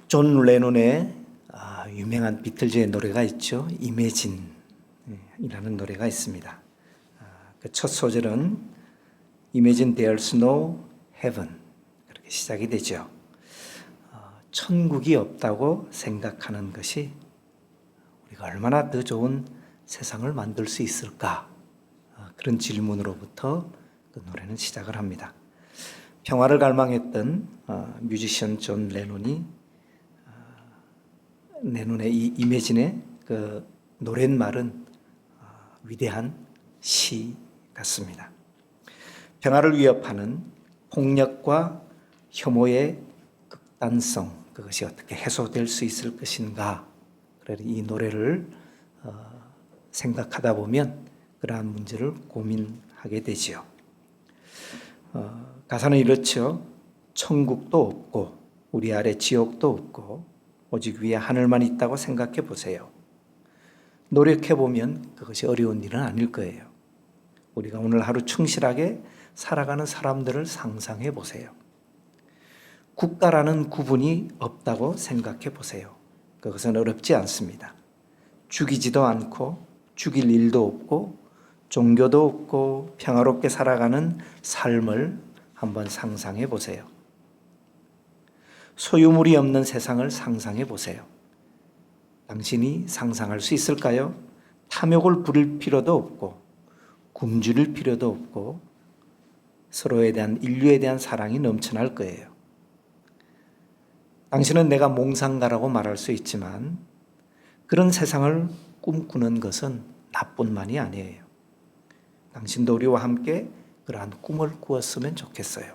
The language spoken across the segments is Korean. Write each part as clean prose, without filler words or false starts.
존 레논의 유명한 비틀즈의 노래가 있죠. 이매진이라는 노래가 있습니다. 그 첫 소절은 Imagine there's no heaven 그렇게 시작이 되죠. 천국이 없다고 생각하는 것이 우리가 얼마나 더 좋은 세상을 만들 수 있을까? 그런 질문으로부터 그 노래는 시작을 합니다. 평화를 갈망했던 뮤지션 존 레논이 레논의 이 이매진의 그 노랫말은 위대한 시 같습니다. 평화를 위협하는 폭력과 혐오의 극단성, 그것이 어떻게 해소될 수 있을 것인가? 그래서 이 노래를 생각하다 보면 그러한 문제를 고민하게 되지요. 가사는 이렇죠. 천국도 없고 우리 아래 지옥도 없고 오직 위에 하늘만 있다고 생각해 보세요. 노력해 보면 그것이 어려운 일은 아닐 거예요. 우리가 오늘 하루 충실하게 살아가는 사람들을 상상해 보세요. 국가라는 구분이 없다고 생각해 보세요. 그것은 어렵지 않습니다. 죽이지도 않고 죽일 일도 없고 종교도 없고 평화롭게 살아가는 삶을 한번 상상해 보세요. 소유물이 없는 세상을 상상해 보세요. 당신이 상상할 수 있을까요? 탐욕을 부릴 필요도 없고 굶주릴 필요도 없고 서로에 대한 인류에 대한 사랑이 넘쳐날 거예요. 당신은 내가 몽상가라고 말할 수 있지만 그런 세상을 꿈꾸는 것은 나뿐만이 아니에요. 당신도 우리와 함께 그러한 꿈을 꾸었으면 좋겠어요.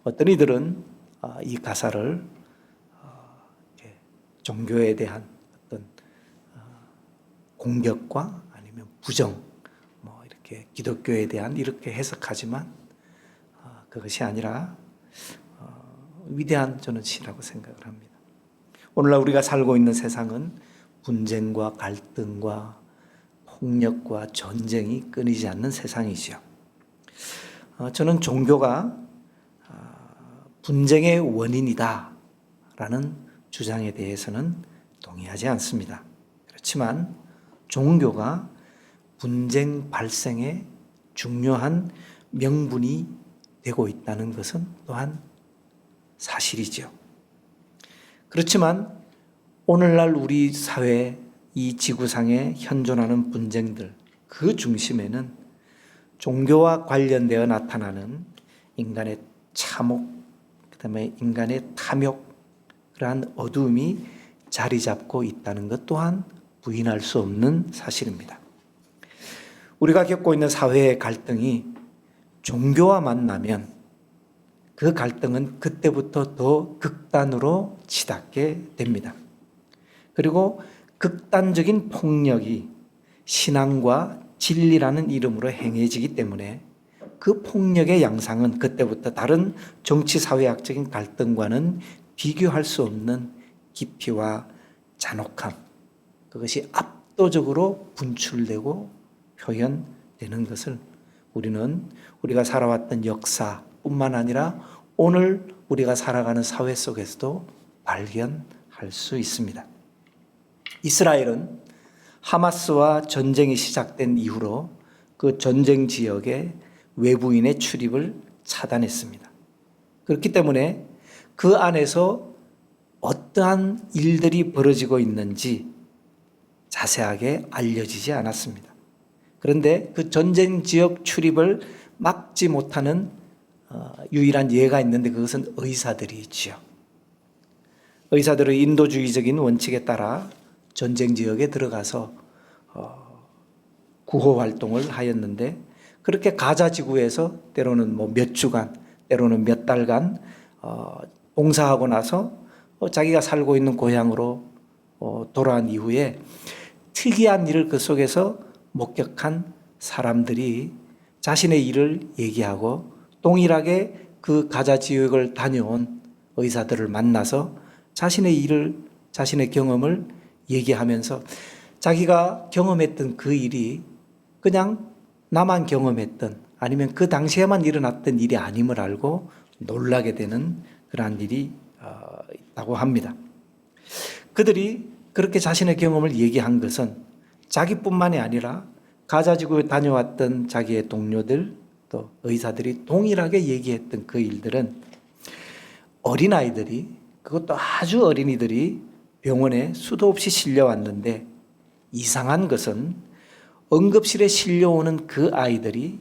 어떤 이들은 이 가사를 종교에 대한 어떤 공격과 아니면 부정, 이렇게 기독교에 대한 이렇게 해석하지만 그것이 아니라 위대한 저는 시라고 생각을 합니다. 오늘날 우리가 살고 있는 세상은 분쟁과 갈등과 폭력과 전쟁이 끊이지 않는 세상이죠. 저는 종교가 분쟁의 원인이다라는 주장에 대해서는 동의하지 않습니다. 그렇지만 종교가 분쟁 발생의 중요한 명분이 되고 있다는 것은 또한 사실이죠. 그렇지만 오늘날 우리 사회 이 지구상에 현존하는 분쟁들 그 중심에는 종교와 관련되어 나타나는 인간의 참혹, 그다음에 인간의 탐욕, 그러한 어두움이 자리 잡고 있다는 것 또한 부인할 수 없는 사실입니다. 우리가 겪고 있는 사회의 갈등이 종교와 만나면 그 갈등은 그때부터 더 극단으로 치닫게 됩니다. 그리고 극단적인 폭력이 신앙과 진리라는 이름으로 행해지기 때문에 그 폭력의 양상은 그때부터 다른 정치사회학적인 갈등과는 비교할 수 없는 깊이와 잔혹함, 그것이 압도적으로 분출되고 표현되는 것을 우리는 우리가 살아왔던 역사뿐만 아니라 오늘 우리가 살아가는 사회 속에서도 발견할 수 있습니다. 이스라엘은 하마스와 전쟁이 시작된 이후로 그 전쟁 지역에 외부인의 출입을 차단했습니다. 그렇기 때문에 그 안에서 어떠한 일들이 벌어지고 있는지 자세하게 알려지지 않았습니다. 그런데 그 전쟁 지역 출입을 막지 못하는 유일한 예가 있는데 그것은 의사들이 있죠. 의사들은 인도주의적인 원칙에 따라 전쟁 지역에 들어가서 구호 활동을 하였는데 그렇게 가자 지구에서 때로는 몇 주간, 때로는 몇 달간 봉사하고 나서 자기가 살고 있는 고향으로 돌아온 이후에 특이한 일을 그 속에서 목격한 사람들이 자신의 일을 얘기하고 동일하게 그 가자 지역을 다녀온 의사들을 만나서 자신의 일을, 자신의 경험을 얘기하면서 자기가 경험했던 그 일이 그냥 나만 경험했던 아니면 그 당시에만 일어났던 일이 아님을 알고 놀라게 되는 그러한 일이 했다고 합니다. 그들이 그렇게 자신의 경험을 얘기한 것은 자기뿐만이 아니라 가자 지구에 다녀왔던 자기의 동료들 또 의사들이 동일하게 얘기했던 그 일들은 어린아이들이, 그것도 아주 어린이들이 병원에 수도 없이 실려왔는데 이상한 것은 응급실에 실려오는 그 아이들이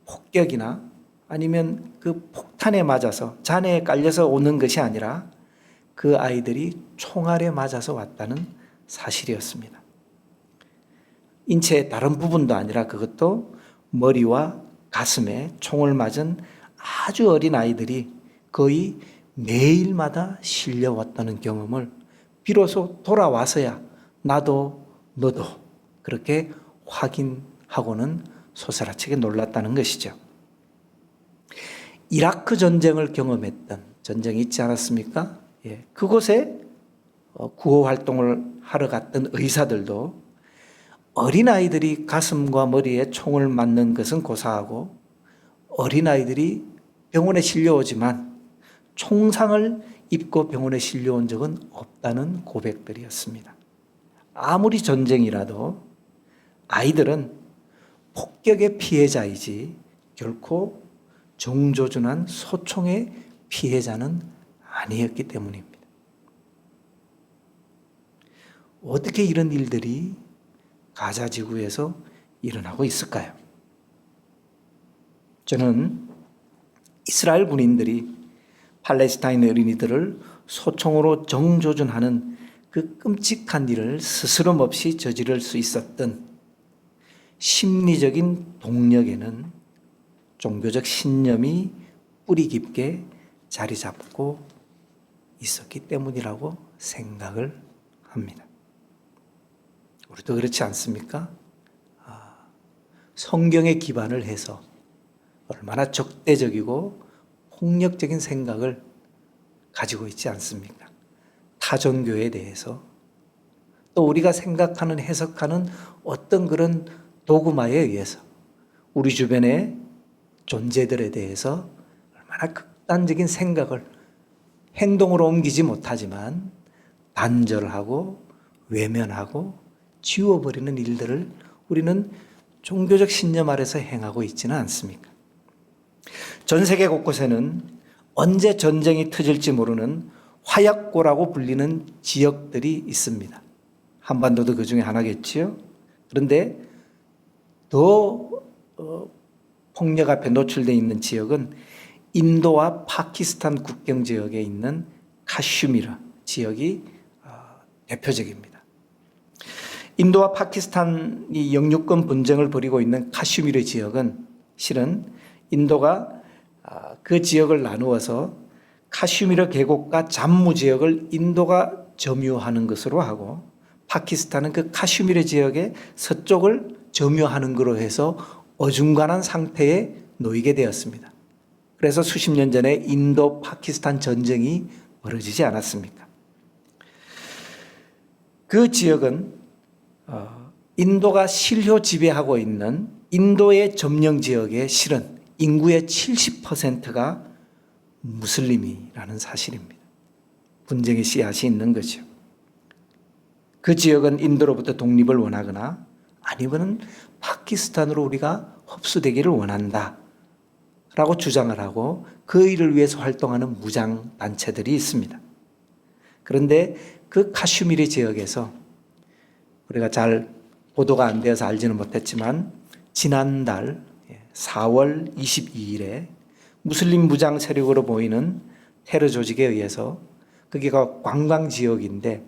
폭격이나 아니면 그 폭탄에 맞아서 잔해에 깔려서 오는 것이 아니라 그 아이들이 총알에 맞아서 왔다는 사실이었습니다. 인체의 다른 부분도 아니라 그것도 머리와 가슴에 총을 맞은 아주 어린 아이들이 거의 매일마다 실려왔다는 경험을 비로소 돌아와서야 나도 너도 그렇게 확인하고는 소스라치게 놀랐다는 것이죠. 이라크 전쟁을 경험했던 전쟁이 있지 않았습니까? 예, 그곳에 구호 활동을 하러 갔던 의사들도 어린아이들이 가슴과 머리에 총을 맞는 것은 고사하고 어린아이들이 병원에 실려오지만 총상을 입고 병원에 실려온 적은 없다는 고백들이었습니다. 아무리 전쟁이라도 아이들은 폭격의 피해자이지 결코 정조준한 소총의 피해자는 아니었기 때문입니다. 어떻게 이런 일들이 가자 지구에서 일어나고 있을까요? 저는 이스라엘 군인들이 팔레스타인 어린이들을 소총으로 정조준하는 그 끔찍한 일을 스스럼 없이 저지를 수 있었던 심리적인 동력에는 종교적 신념이 뿌리 깊게 자리 잡고 있었기 때문이라고 생각을 합니다. 우리도 그렇지 않습니까? 성경에 기반을 해서 얼마나 적대적이고 폭력적인 생각을 가지고 있지 않습니까? 타종교에 대해서 또 우리가 생각하는 해석하는 어떤 그런 도구마에 의해서 우리 주변의 존재들에 대해서 얼마나 극단적인 생각을 행동으로 옮기지 못하지만 단절하고 외면하고 지워버리는 일들을 우리는 종교적 신념 아래서 행하고 있지는 않습니까? 전 세계 곳곳에는 언제 전쟁이 터질지 모르는 화약고라고 불리는 지역들이 있습니다. 한반도도 그 중에 하나겠지요. 그런데 더 폭력 앞에 노출되어 있는 지역은 인도와 파키스탄 국경 지역에 있는 카슈미르 지역이 대표적입니다. 인도와 파키스탄이 영유권 분쟁을 벌이고 있는 카슈미르 지역은 실은 인도가 그 지역을 나누어서 카슈미르 계곡과 잠무 지역을 인도가 점유하는 것으로 하고 파키스탄은 그 카슈미르 지역의 서쪽을 점유하는 것으로 해서 어중간한 상태에 놓이게 되었습니다. 그래서 수십 년 전에 인도 파키스탄 전쟁이 벌어지지 않았습니까? 그 지역은 인도가 실효 지배하고 있는 인도의 점령 지역의 실은 인구의 70%가 무슬림이라는 사실입니다. 분쟁의 씨앗이 있는 거죠. 그 지역은 인도로부터 독립을 원하거나 아니면 파키스탄으로 우리가 흡수되기를 원한다 라고 주장을 하고 그 일을 위해서 활동하는 무장단체들이 있습니다. 그런데 그 카슈미르 지역에서 우리가 잘 보도가 안 되어서 알지는 못했지만 지난달 4월 22일에 무슬림 무장 세력으로 보이는 테러 조직에 의해서 거기가 관광 지역인데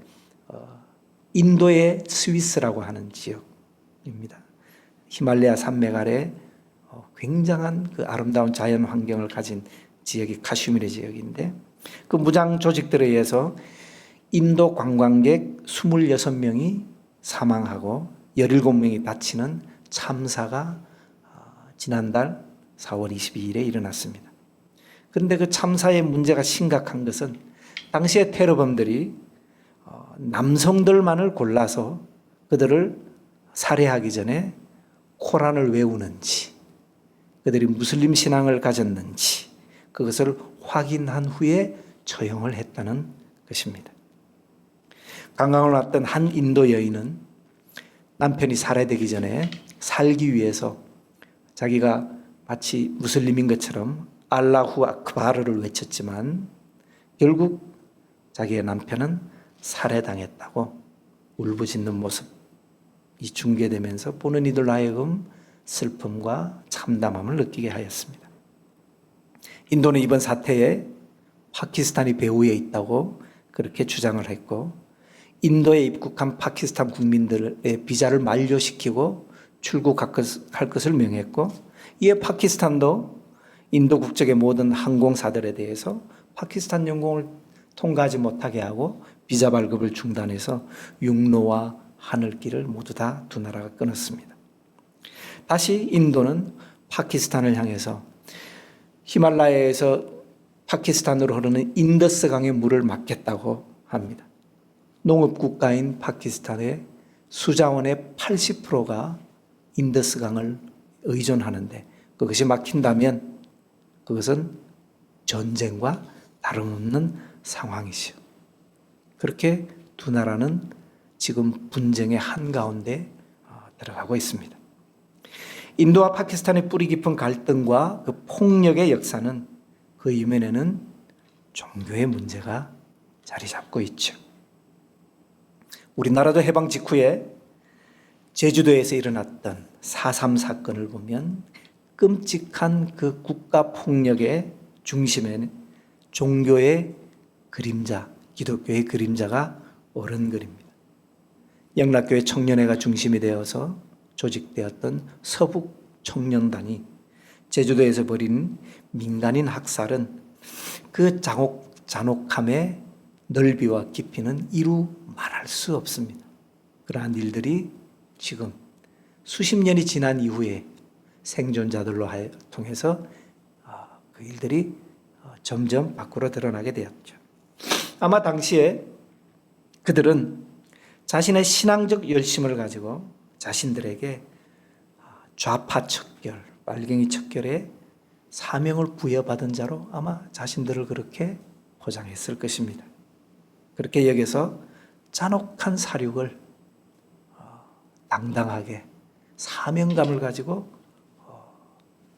인도의 스위스라고 하는 지역입니다. 히말라야 산맥 아래 굉장한 그 아름다운 자연 환경을 가진 지역이 카슈미르 지역인데 그 무장 조직들에 의해서 인도 관광객 26명이 사망하고 17명이 다치는 참사가 지난달 4월 22일에 일어났습니다. 그런데 그 참사의 문제가 심각한 것은 당시에 테러범들이 남성들만을 골라서 그들을 살해하기 전에 코란을 외우는지 그들이 무슬림 신앙을 가졌는지 그것을 확인한 후에 처형을 했다는 것입니다. 관광을 왔던 한 인도 여인은 남편이 살해되기 전에 살기 위해서 자기가 마치 무슬림인 것처럼 알라후 아크바르를 외쳤지만 결국 자기의 남편은 살해당했다고 울부짖는 모습이 중계되면서 보는 이들 하여금 슬픔과 참담함을 느끼게 하였습니다. 인도는 이번 사태에 파키스탄이 배후에 있다고 그렇게 주장을 했고, 인도에 입국한 파키스탄 국민들의 비자를 만료시키고 출국할 것을 명했고, 이에 파키스탄도 인도 국적의 모든 항공사들에 대해서 파키스탄 영공을 통과하지 못하게 하고 비자 발급을 중단해서 육로와 하늘길을 모두 다 두 나라가 끊었습니다. 다시 인도는 파키스탄을 향해서 히말라야에서 파키스탄으로 흐르는 인더스 강의 물을 막겠다고 합니다. 농업 국가인 파키스탄의 수자원의 80%가 인더스 강을 의존하는데 그것이 막힌다면 그것은 전쟁과 다름없는 상황이죠. 그렇게 두 나라는 지금 분쟁의 한가운데 들어가고 있습니다. 인도와 파키스탄의 뿌리 깊은 갈등과 그 폭력의 역사는 그 이면에는 종교의 문제가 자리 잡고 있죠. 우리나라도 해방 직후에 제주도에서 일어났던 4.3 사건을 보면 끔찍한 그 국가 폭력의 중심에는 종교의 그림자, 기독교의 그림자가 어른거립니다. 영락교회 청년회가 중심이 되어서 조직되었던 서북 청년단이 제주도에서 벌인 민간인 학살은 그 잔혹함의 넓이와 깊이는 이루 말할 수 없습니다. 그러한 일들이 지금 수십 년이 지난 이후에 생존자들로 통해서 그 일들이 점점 밖으로 드러나게 되었죠. 아마 당시에 그들은 자신의 신앙적 열심을 가지고 자신들에게 좌파 척결, 빨갱이 척결의 사명을 부여받은 자로 아마 자신들을 그렇게 포장했을 것입니다. 그렇게 여기서 잔혹한 사륙을 당당하게 사명감을 가지고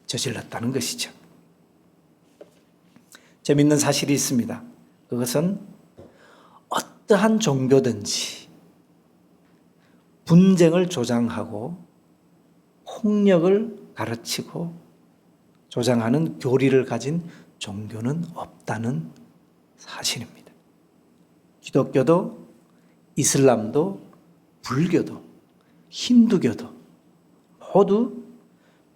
저질렀다는 것이죠. 재미있는 사실이 있습니다. 그것은 어떠한 종교든지 분쟁을 조장하고 폭력을 가르치고 조장하는 교리를 가진 종교는 없다는 사실입니다. 기독교도 이슬람도 불교도 힌두교도 모두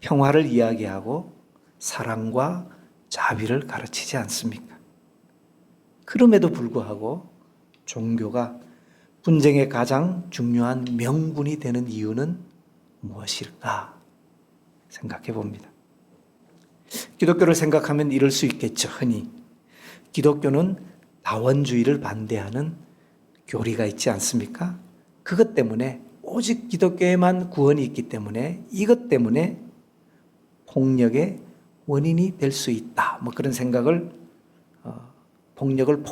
평화를 이야기하고 사랑과 자비를 가르치지 않습니까? 그럼에도 불구하고 종교가 분쟁의 가장 중요한 명분이 되는 이유는 무엇일까 생각해 봅니다. 기독교를 생각하면 이럴 수 있겠죠. 흔히 기독교는 다원주의를 반대하는 교리가 있지 않습니까? 그것 때문에 오직 기독교에만 구원이 있기 때문에 이것 때문에 폭력의 원인이 될 수 있다. 뭐 그런 생각을 폭력을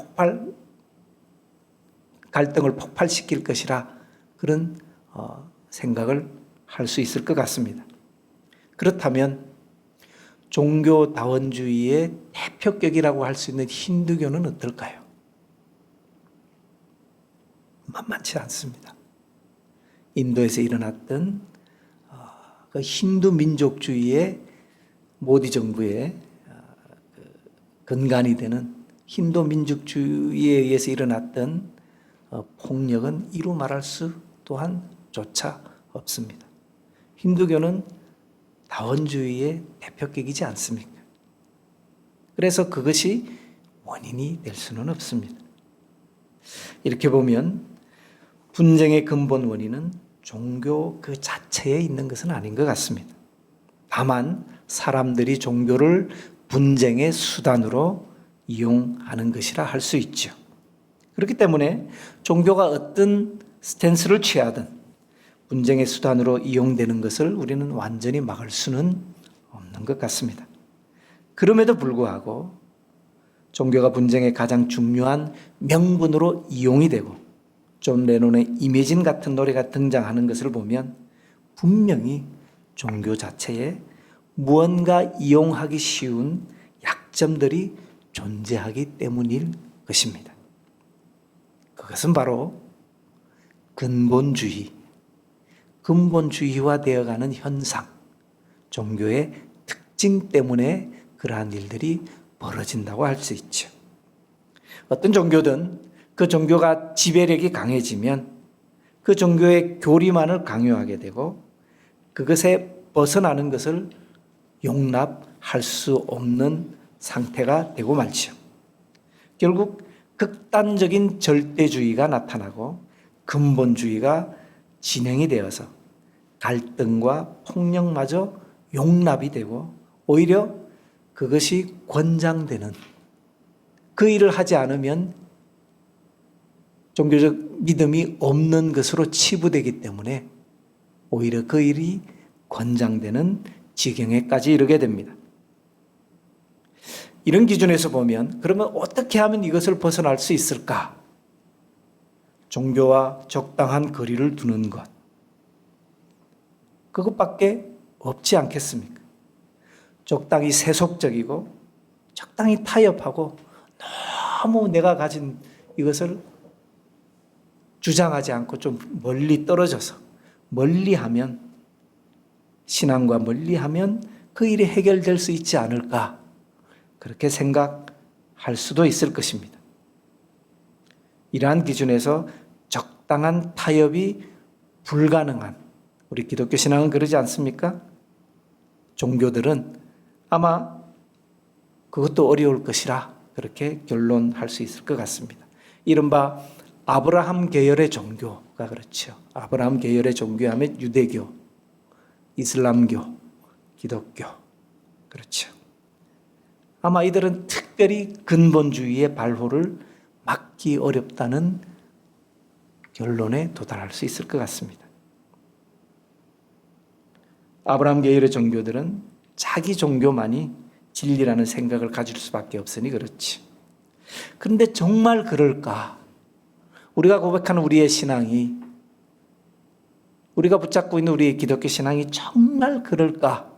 갈등을 폭발시킬 것이라 그런 생각을 할 수 있을 것 같습니다. 그렇다면 종교다원주의의 대표격이라고 할 수 있는 힌두교는 어떨까요? 만만치 않습니다. 인도에서 일어났던 그 힌두 민족주의의 모디 정부의 근간이 되는 힌두 민족주의에 의해서 일어났던 폭력은 이루 말할 수 또한 조차 없습니다. 힌두교는 다원주의의 대표격이지 않습니까? 그래서 그것이 원인이 될 수는 없습니다. 이렇게 보면 분쟁의 근본 원인은 종교 그 자체에 있는 것은 아닌 것 같습니다. 다만 사람들이 종교를 분쟁의 수단으로 이용하는 것이라 할 수 있죠. 그렇기 때문에 종교가 어떤 스탠스를 취하든 분쟁의 수단으로 이용되는 것을 우리는 완전히 막을 수는 없는 것 같습니다. 그럼에도 불구하고 종교가 분쟁의 가장 중요한 명분으로 이용이 되고 존 레논의 이매진 같은 노래가 등장하는 것을 보면 분명히 종교 자체에 무언가 이용하기 쉬운 약점들이 존재하기 때문일 것입니다. 그것은 바로 근본주의화 되어가는 현상, 종교의 특징 때문에 그러한 일들이 벌어진다고 할 수 있죠. 어떤 종교든 그 종교가 지배력이 강해지면 그 종교의 교리만을 강요하게 되고 그것에 벗어나는 것을 용납할 수 없는 상태가 되고 말죠. 결국 극단적인 절대주의가 나타나고 근본주의가 진행이 되어서 갈등과 폭력마저 용납이 되고 오히려 그것이 권장되는, 그 일을 하지 않으면 종교적 믿음이 없는 것으로 치부되기 때문에 오히려 그 일이 권장되는 지경에까지 이르게 됩니다. 이런 기준에서 보면 그러면 어떻게 하면 이것을 벗어날 수 있을까? 종교와 적당한 거리를 두는 것. 그것밖에 없지 않겠습니까? 적당히 세속적이고 적당히 타협하고 너무 내가 가진 이것을 주장하지 않고 좀 멀리 떨어져서 멀리하면, 신앙과 멀리하면 그 일이 해결될 수 있지 않을까, 그렇게 생각할 수도 있을 것입니다. 이러한 기준에서 적당한 타협이 불가능한 우리 기독교 신앙은 그러지 않습니까? 종교들은 아마 그것도 어려울 것이라 그렇게 결론할 수 있을 것 같습니다. 이른바 아브라함 계열의 종교가 그렇죠. 아브라함 계열의 종교하면 유대교, 이슬람교, 기독교, 그렇죠. 아마 이들은 특별히 근본주의의 발호를 막기 어렵다는 결론에 도달할 수 있을 것 같습니다. 아브라함 계열의 종교들은 자기 종교만이 진리라는 생각을 가질 수밖에 없으니 그렇지. 그런데 정말 그럴까? 우리가 고백하는 우리의 신앙이, 우리가 붙잡고 있는 우리의 기독교 신앙이 정말 그럴까?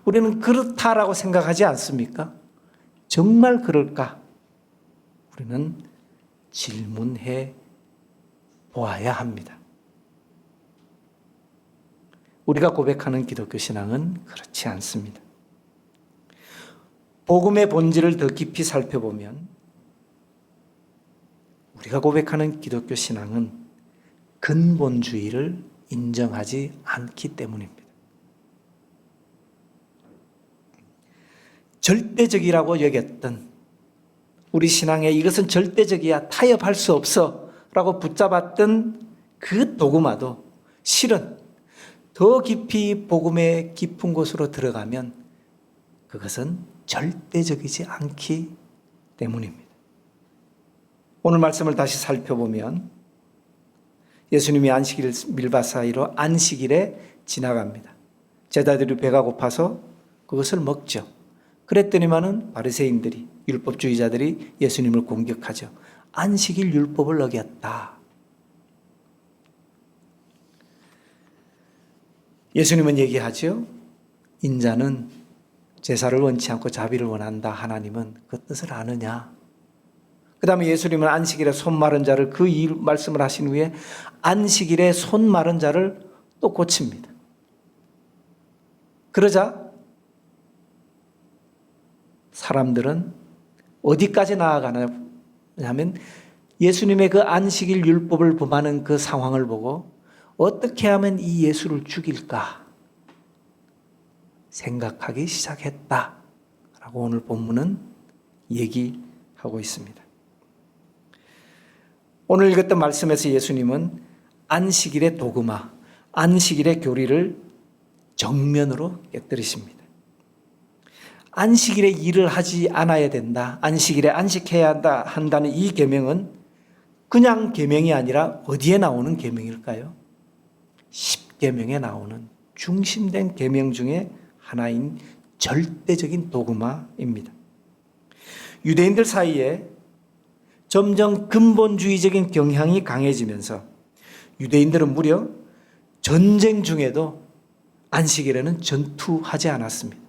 우리는 그렇다라고 생각하지 않습니까? 정말 그럴까? 우리는 질문해 보아야 합니다. 우리가 고백하는 기독교 신앙은 그렇지 않습니다. 복음의 본질을 더 깊이 살펴보면 우리가 고백하는 기독교 신앙은 근본주의를 인정하지 않기 때문입니다. 절대적이라고 여겼던 우리 신앙에 이것은 절대적이야, 타협할 수 없어 라고 붙잡았던 그 도구마도 실은 더 깊이 복음의 깊은 곳으로 들어가면 그것은 절대적이지 않기 때문입니다. 오늘 말씀을 다시 살펴보면 예수님이 안식일 밀밭 사이로 안식일에 지나갑니다. 제자들이 배가 고파서 그것을 먹죠. 그랬더니만은 바리새인들이, 율법주의자들이 예수님을 공격하죠. 안식일 율법을 어겼다. 예수님은 얘기하죠. 인자는 제사를 원치 않고 자비를 원한다. 하나님은 그 뜻을 아느냐. 그 다음에 예수님은 안식일에 손 마른 자를, 그 말씀을 하신 후에 안식일에 손 마른 자를 또 고칩니다. 그러자 사람들은 어디까지 나아가냐면 예수님의 그 안식일 율법을 범하는 그 상황을 보고 어떻게 하면 이 예수를 죽일까 생각하기 시작했다라고 오늘 본문은 얘기하고 있습니다. 오늘 읽었던 말씀에서 예수님은 안식일의 도그마, 안식일의 교리를 정면으로 깨뜨리십니다. 안식일에 일을 하지 않아야 된다, 안식일에 안식해야 한다는 이 계명은 그냥 계명이 아니라 어디에 나오는 계명일까요? 10계명에 나오는 중심된 계명 중에 하나인 절대적인 도그마입니다. 유대인들 사이에 점점 근본주의적인 경향이 강해지면서 유대인들은 무려 전쟁 중에도 안식일에는 전투하지 않았습니다.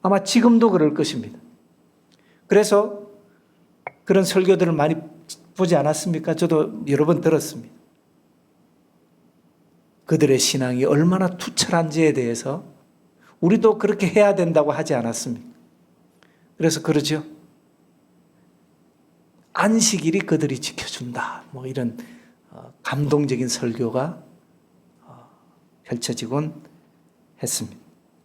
아마 지금도 그럴 것입니다. 그래서 그런 설교들을 많이 보지 않았습니까? 저도 여러 번 들었습니다. 그들의 신앙이 얼마나 투철한지에 대해서 우리도 그렇게 해야 된다고 하지 않았습니까? 그래서 그러죠. 안식일이 그들이 지켜준다. 뭐 이런 감동적인 설교가 펼쳐지곤 했습니다.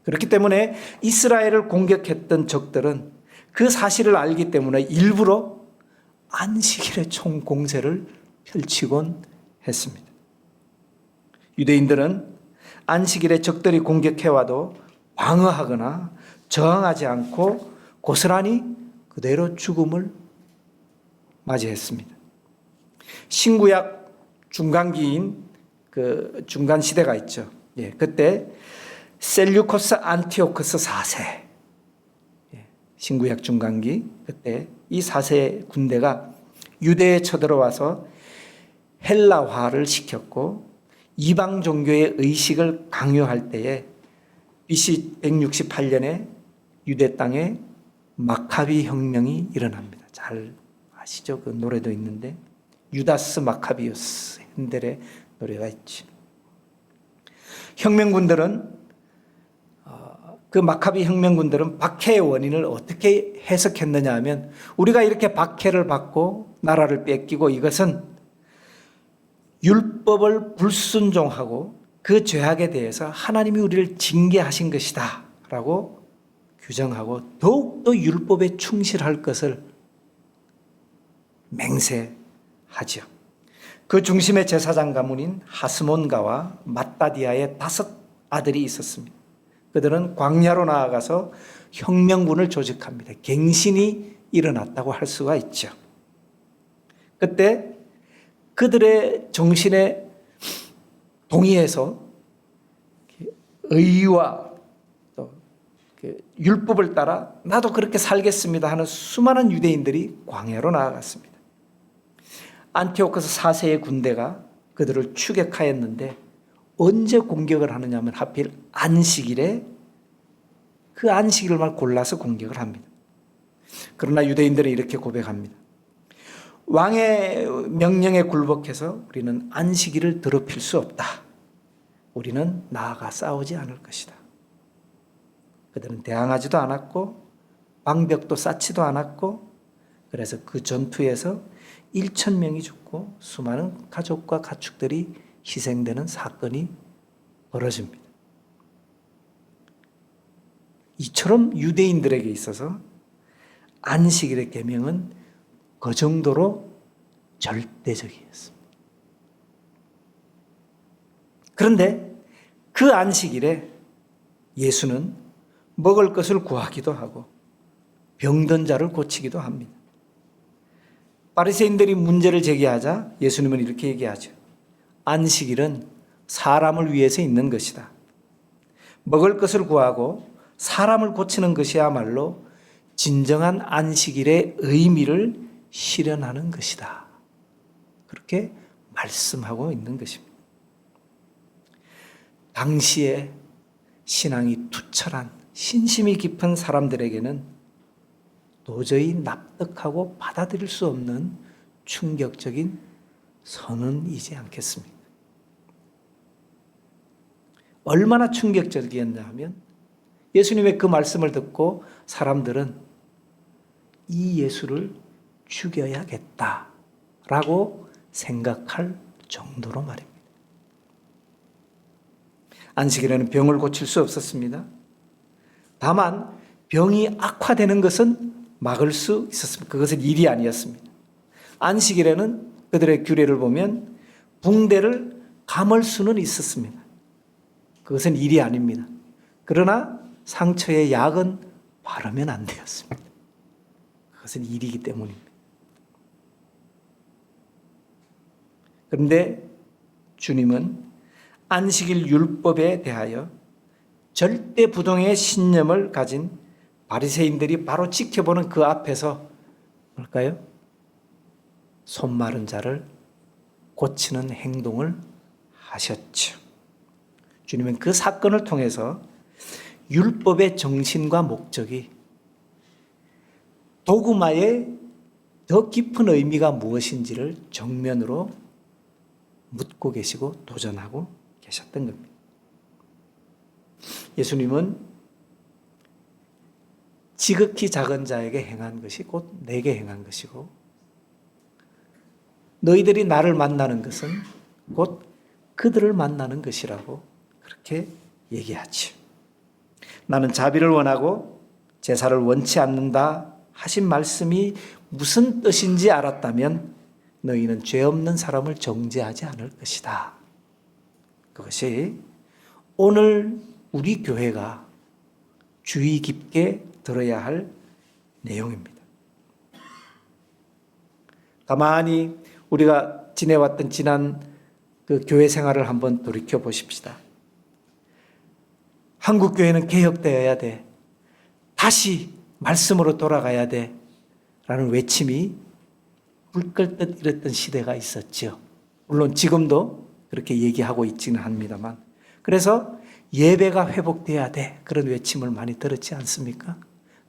그렇기 때문에 이스라엘을 공격했던 적들은 그 사실을 알기 때문에 일부러 안식일에 총공세를 펼치곤 했습니다. 유대인들은 안식일에 적들이 공격해와도 방어하거나 저항하지 않고 고스란히 그대로 죽음을 맞이했습니다. 신구약 중간기인 그 중간 시대가 있죠. 그때 셀류코스 안티오코스 4세, 신구약 중간기, 그때 이 4세 군대가 유대에 쳐들어와서 헬라화를 시켰고 이방 종교의 의식을 강요할 때에 BC 168년에 유대 땅에 마카비 혁명이 일어납니다. 잘 아시죠? 그 노래도 있는데 유다스 마카비우스 핸델의 노래가 있죠. 혁명군들은 그 마카비 혁명군들은 박해의 원인을 어떻게 해석했느냐 하면 우리가 이렇게 박해를 받고 나라를 뺏기고 이것은 율법을 불순종하고 그 죄악에 대해서 하나님이 우리를 징계하신 것이다 라고 규정하고 더욱더 율법에 충실할 것을 맹세하죠. 그 중심에 제사장 가문인 하스몬가와 마따디아의 5 아들이 있었습니다. 그들은 광야로 나아가서 혁명군을 조직합니다. 갱신이 일어났다고 할 수가 있죠. 그때 그들의 정신에 동의해서 의와 또 율법을 따라 나도 그렇게 살겠습니다 하는 수많은 유대인들이 광야로 나아갔습니다. 안티오코스 4세의 군대가 그들을 추격하였는데 언제 공격을 하느냐 하면 하필 안식일에 그 안식일만 골라서 공격을 합니다. 그러나 유대인들은 이렇게 고백합니다. 왕의 명령에 굴복해서 우리는 안식일을 더럽힐 수 없다. 우리는 나아가 싸우지 않을 것이다. 그들은 대항하지도 않았고 방벽도 쌓지도 않았고 그래서 그 전투에서 1,000명이 죽고 수많은 가족과 가축들이 희생되는 사건이 벌어집니다. 이처럼 유대인들에게 있어서 안식일의 계명은 그 정도로 절대적이었습니다. 그런데 그 안식일에 예수는 먹을 것을 구하기도 하고 병든 자를 고치기도 합니다. 바리새인들이 문제를 제기하자 예수님은 이렇게 얘기하죠. 안식일은 사람을 위해서 있는 것이다. 먹을 것을 구하고 사람을 고치는 것이야말로 진정한 안식일의 의미를 실현하는 것이다. 그렇게 말씀하고 있는 것입니다. 당시에 신앙이 투철한 신심이 깊은 사람들에게는 도저히 납득하고 받아들일 수 없는 충격적인 선언이지 않겠습니까? 얼마나 충격적이었냐 하면 예수님의 그 말씀을 듣고 사람들은 이 예수를 죽여야겠다라고 생각할 정도로 말입니다. 안식일에는 병을 고칠 수 없었습니다. 다만 병이 악화되는 것은 막을 수 있었습니다. 그것은 일이 아니었습니다. 안식일에는 그들의 규례를 보면 붕대를 감을 수는 있었습니다. 그것은 일이 아닙니다. 그러나 상처에 약은 바르면 안 되었습니다. 그것은 일이기 때문입니다. 그런데 주님은 안식일 율법에 대하여 절대 부동의 신념을 가진 바리새인들이 바로 지켜보는 그 앞에서 뭘까요? 손 마른 자를 고치는 행동을 하셨죠. 주님은 그 사건을 통해서 율법의 정신과 목적이 도구마의 더 깊은 의미가 무엇인지를 정면으로 묻고 계시고 도전하고 계셨던 겁니다. 예수님은 지극히 작은 자에게 행한 것이 곧 내게 행한 것이고, 너희들이 나를 만나는 것은 곧 그들을 만나는 것이라고 그렇게 얘기하지. 나는 자비를 원하고 제사를 원치 않는다 하신 말씀이 무슨 뜻인지 알았다면 너희는 죄 없는 사람을 정죄하지 않을 것이다. 그것이 오늘 우리 교회가 주의 깊게 들어야 할 내용입니다. 가만히 우리가 지내왔던 지난 그 교회 생활을 한번 돌이켜 보십시다. 한국 교회는 개혁되어야 돼. 다시 말씀으로 돌아가야 돼. 라는 외침이 불끌듯 이랬던 시대가 있었죠. 물론 지금도 그렇게 얘기하고 있지는 합니다만. 그래서 예배가 회복돼야 돼. 그런 외침을 많이 들었지 않습니까?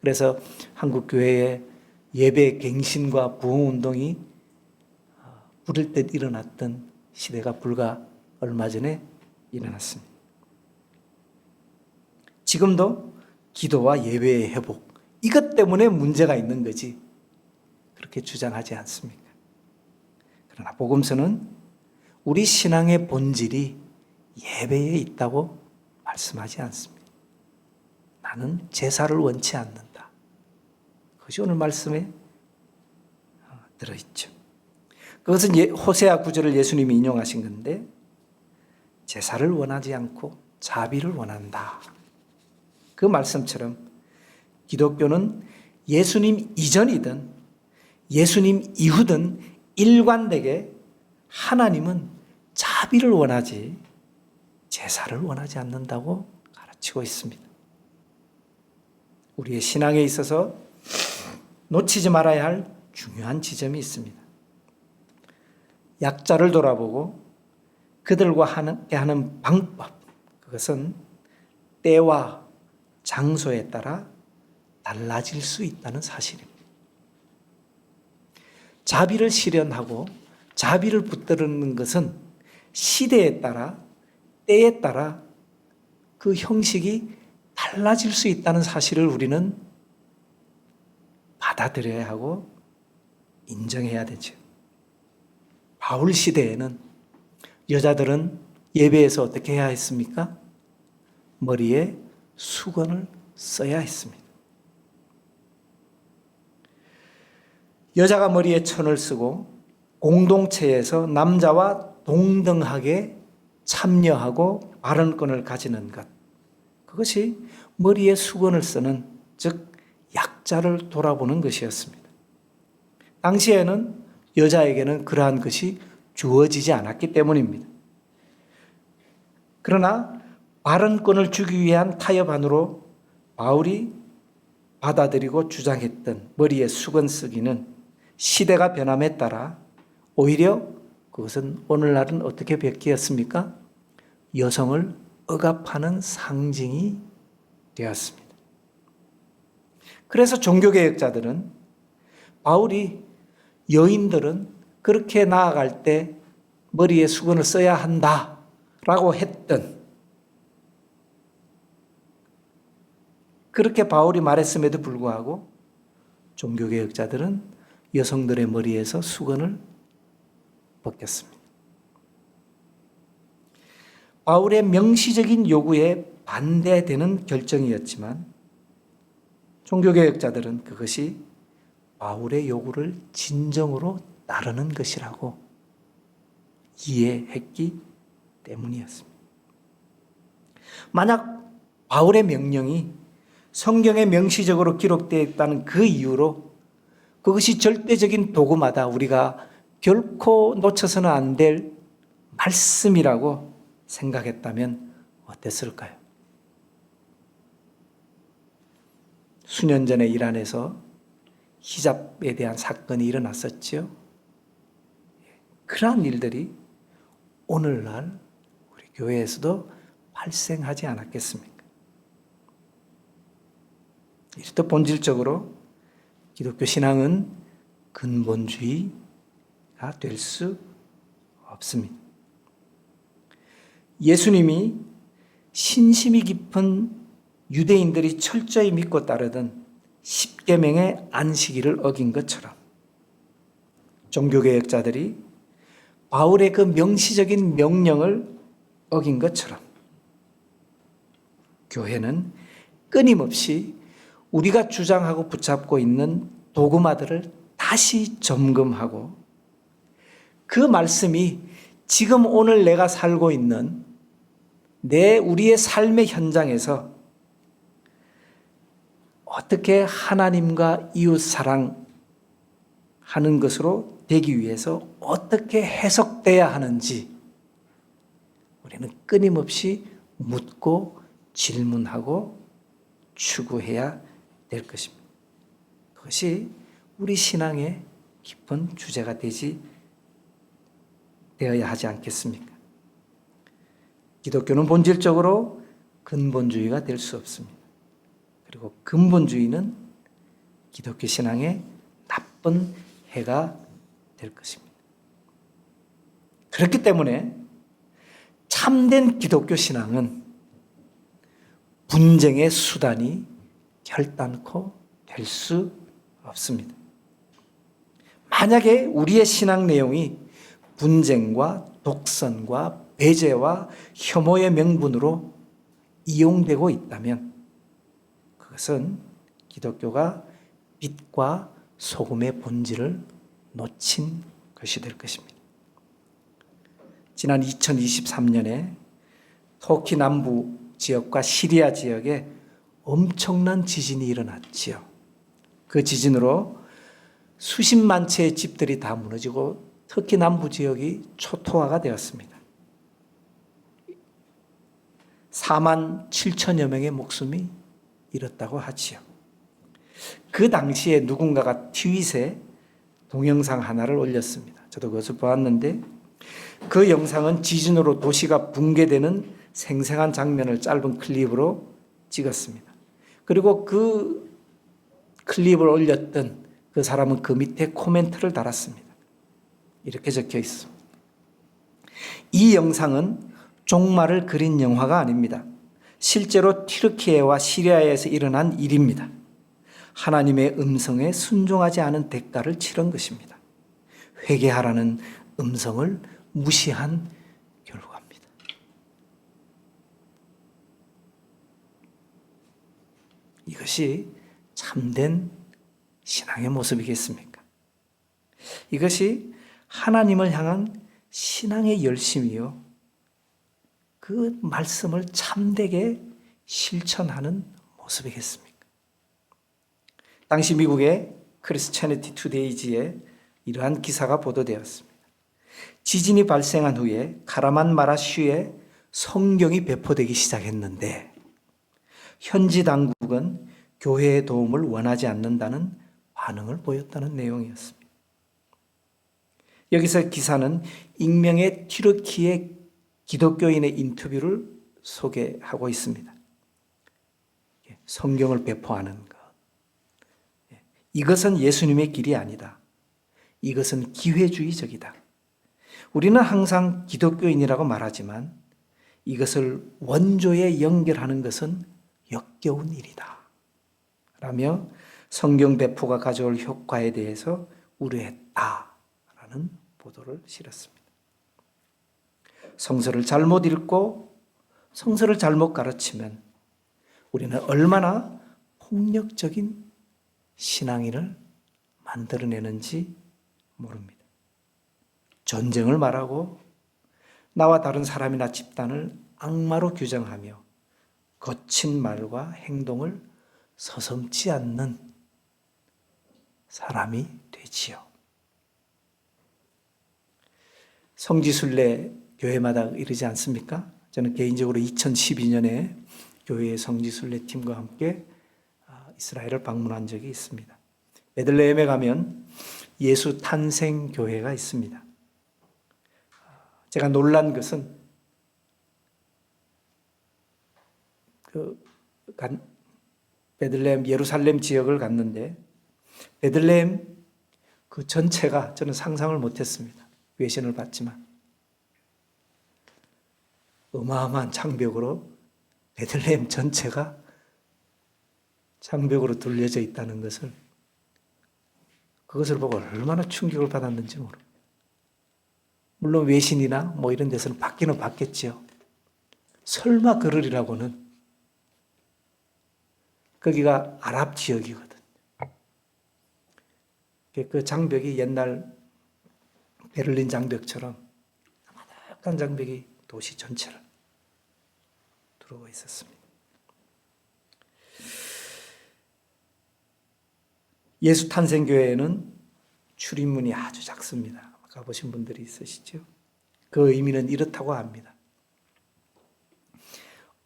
그래서 한국 교회의 예배 갱신과 부흥운동이 부를 듯 일어났던 시대가 불과 얼마 전에 일어났습니다. 지금도 기도와 예배의 회복, 이것 때문에 문제가 있는 거지 그렇게 주장하지 않습니까? 그러나 복음서는 우리 신앙의 본질이 예배에 있다고 말씀하지 않습니다. 나는 제사를 원치 않는다. 그것이 오늘 말씀에 들어있죠. 그것은 호세아 9절을 예수님이 인용하신 건데, 제사를 원하지 않고 자비를 원한다. 그 말씀처럼 기독교는 예수님 이전이든 예수님 이후든 일관되게 하나님은 자비를 원하지 제사를 원하지 않는다고 가르치고 있습니다. 우리의 신앙에 있어서 놓치지 말아야 할 중요한 지점이 있습니다. 약자를 돌아보고 그들과 함께 하는 방법, 그것은 때와 장소에 따라 달라질 수 있다는 사실입니다. 자비를 실현하고 자비를 붙드는 것은 시대에 따라 때에 따라 그 형식이 달라질 수 있다는 사실을 우리는 받아들여야 하고 인정해야 되죠. 바울 시대에는 여자들은 예배에서 어떻게 해야 했습니까? 머리에 수건을 써야 했습니다. 여자가 머리에 천을 쓰고 공동체에서 남자와 동등하게 참여하고 발언권을 가지는 것, 그것이 머리에 수건을 쓰는, 즉 약자를 돌아보는 것이었습니다. 당시에는 여자에게는 그러한 것이 주어지지 않았기 때문입니다. 그러나 발언권을 주기 위한 타협안으로 바울이 받아들이고 주장했던 머리에 수건 쓰기는 시대가 변함에 따라 오히려 그것은 오늘날은 어떻게 바뀌었습니까? 여성을 억압하는 상징이 되었습니다. 그래서 종교개혁자들은 바울이 여인들은 그렇게 나아갈 때 머리에 수건을 써야 한다라고 했던, 그렇게 바울이 말했음에도 불구하고 종교개혁자들은 여성들의 머리에서 수건을 벗겼습니다. 바울의 명시적인 요구에 반대되는 결정이었지만 종교개혁자들은 그것이 바울의 요구를 진정으로 따르는 것이라고 이해했기 때문이었습니다. 만약 바울의 명령이 성경에 명시적으로 기록되어 있다는 그 이유로 그것이 절대적인 도구마다 우리가 결코 놓쳐서는 안 될 말씀이라고 생각했다면 어땠을까요? 수년 전에 이란에서 히잡에 대한 사건이 일어났었죠. 그러한 일들이 오늘날 우리 교회에서도 발생하지 않았겠습니까? 이렇듯 본질적으로 기독교 신앙은 근본주의가 될 수 없습니다. 예수님이 신심이 깊은 유대인들이 철저히 믿고 따르던 십계명의 안식일을 어긴 것처럼 종교개혁자들이 바울의 그 명시적인 명령을 어긴 것처럼 교회는 끊임없이 우리가 주장하고 붙잡고 있는 도구마들을 다시 점검하고 그 말씀이 지금 오늘 내가 살고 있는 우리의 삶의 현장에서 어떻게 하나님과 이웃 사랑하는 것으로 되기 위해서 어떻게 해석돼야 하는지 우리는 끊임없이 묻고 질문하고 추구해야 될 것입니다. 그것이 우리 신앙의 깊은 주제가 되어야 하지 않겠습니까? 기독교는 본질적으로 근본주의가 될 수 없습니다. 그리고 근본주의는 기독교 신앙의 나쁜 해가 될 것입니다. 그렇기 때문에 참된 기독교 신앙은 분쟁의 수단이 결단코 될 수 없습니다. 만약에 우리의 신앙 내용이 분쟁과 독선과 배제와 혐오의 명분으로 이용되고 있다면 그것은 기독교가 빛과 소금의 본질을 놓친 것이 될 것입니다. 지난 2023년에 터키 남부 지역과 시리아 지역에 엄청난 지진이 일어났지요. 그 지진으로 수십만 채의 집들이 다 무너지고 터키 남부 지역이 초토화가 되었습니다. 4만 7천여 명의 목숨이 잃었다고 하지요. 그 당시에 누군가가 트윗에 동영상 하나를 올렸습니다. 저도 그것을 보았는데 그 영상은 지진으로 도시가 붕괴되는 생생한 장면을 짧은 클립으로 찍었습니다. 그리고 그 클립을 올렸던 그 사람은 그 밑에 코멘트를 달았습니다. 이렇게 적혀 있습니다. 이 영상은 종말을 그린 영화가 아닙니다. 실제로 튀르키예와 시리아에서 일어난 일입니다. 하나님의 음성에 순종하지 않은 대가를 치른 것입니다. 회개하라는 음성을 무시한 결과입니다. 이것이 참된 신앙의 모습이겠습니까? 이것이 하나님을 향한 신앙의 열심이요. 그 말씀을 참되게 실천하는 모습이겠습니까? 당시 미국의 크리스처니티 투데이지에 이러한 기사가 보도되었습니다. 지진이 발생한 후에 카라만마라슈에 성경이 배포되기 시작했는데 현지 당국은 교회의 도움을 원하지 않는다는 반응을 보였다는 내용이었습니다. 여기서 기사는 익명의 튀르키예 기독교인의 인터뷰를 소개하고 있습니다. 성경을 배포하는 것. 이것은 예수님의 길이 아니다. 이것은 기회주의적이다. 우리는 항상 기독교인이라고 말하지만 이것을 원조에 연결하는 것은 역겨운 일이다. 라며 성경 배포가 가져올 효과에 대해서 우려했다라는 보도를 실었습니다. 성서를 잘못 읽고 성서를 잘못 가르치면 우리는 얼마나 폭력적인 신앙인을 만들어내는지 모릅니다. 전쟁을 말하고 나와 다른 사람이나 집단을 악마로 규정하며 거친 말과 행동을 서슴지 않는 사람이 되지요. 성지순례 교회마다 이르지 않습니까? 저는 개인적으로 2012년에 교회의 성지순례팀과 함께 이스라엘을 방문한 적이 있습니다. 베들레헴에 가면 예수 탄생 교회가 있습니다. 제가 놀란 것은 베들레헴 예루살렘 지역을 갔는데 베들레헴 그 전체가 저는 상상을 못했습니다. 외신을 봤지만 어마어마한 장벽으로 베들레헴 전체가 장벽으로 둘려져 있다는 것을 그것을 보고 얼마나 충격을 받았는지 모릅니다. 물론 외신이나 뭐 이런 데서는 받기는 받겠지요. 설마 그러리라고는. 거기가 아랍 지역이거든요. 그 장벽이 옛날 베를린 장벽처럼 아득한 장벽이 도시 전체를 두르고 있었습니다. 예수 탄생교회에는 출입문이 아주 작습니다. 가보신 분들이 있으시죠? 그 의미는 이렇다고 합니다.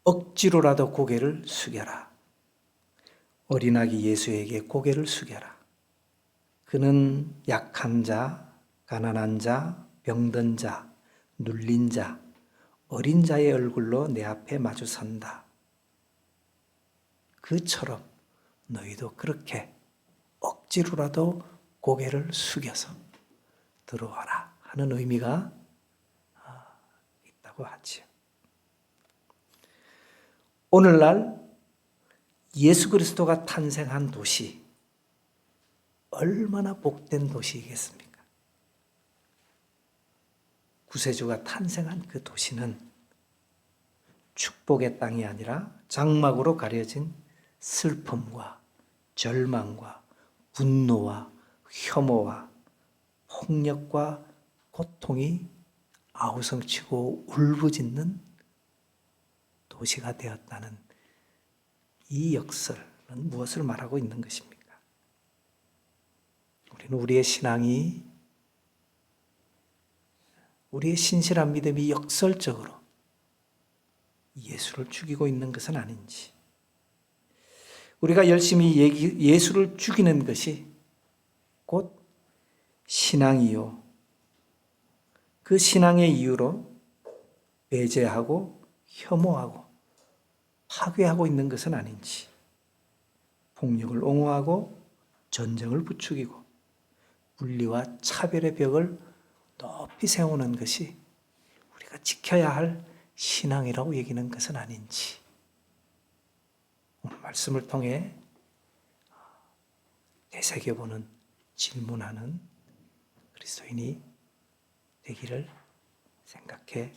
억지로라도 고개를 숙여라. 어린아기 예수에게 고개를 숙여라. 그는 약한 자, 가난한 자, 병든 자, 눌린 자, 어린 자의 얼굴로 내 앞에 마주 선다. 그처럼 너희도 그렇게 억지로라도 고개를 숙여서 들어와라 하는 의미가 있다고 하지요. 오늘날 예수 그리스도가 탄생한 도시, 얼마나 복된 도시이겠습니까? 구세주가 탄생한 그 도시는 축복의 땅이 아니라 장막으로 가려진 슬픔과 절망과 분노와 혐오와 폭력과 고통이 아우성치고 울부짖는 도시가 되었다는 이 역설은 무엇을 말하고 있는 것입니까? 우리는 우리의 신앙이, 우리의 신실한 믿음이 역설적으로 예수를 죽이고 있는 것은 아닌지, 우리가 열심히 예수를 죽이는 것이 곧 신앙이요, 그 신앙의 이유로 배제하고 혐오하고 파괴하고 있는 것은 아닌지, 폭력을 옹호하고 전쟁을 부추기고 분리와 차별의 벽을 높이 세우는 것이 우리가 지켜야 할 신앙이라고 여기는 것은 아닌지, 오늘 말씀을 통해 되새겨보는, 질문하는 그리스도인이 되기를 생각해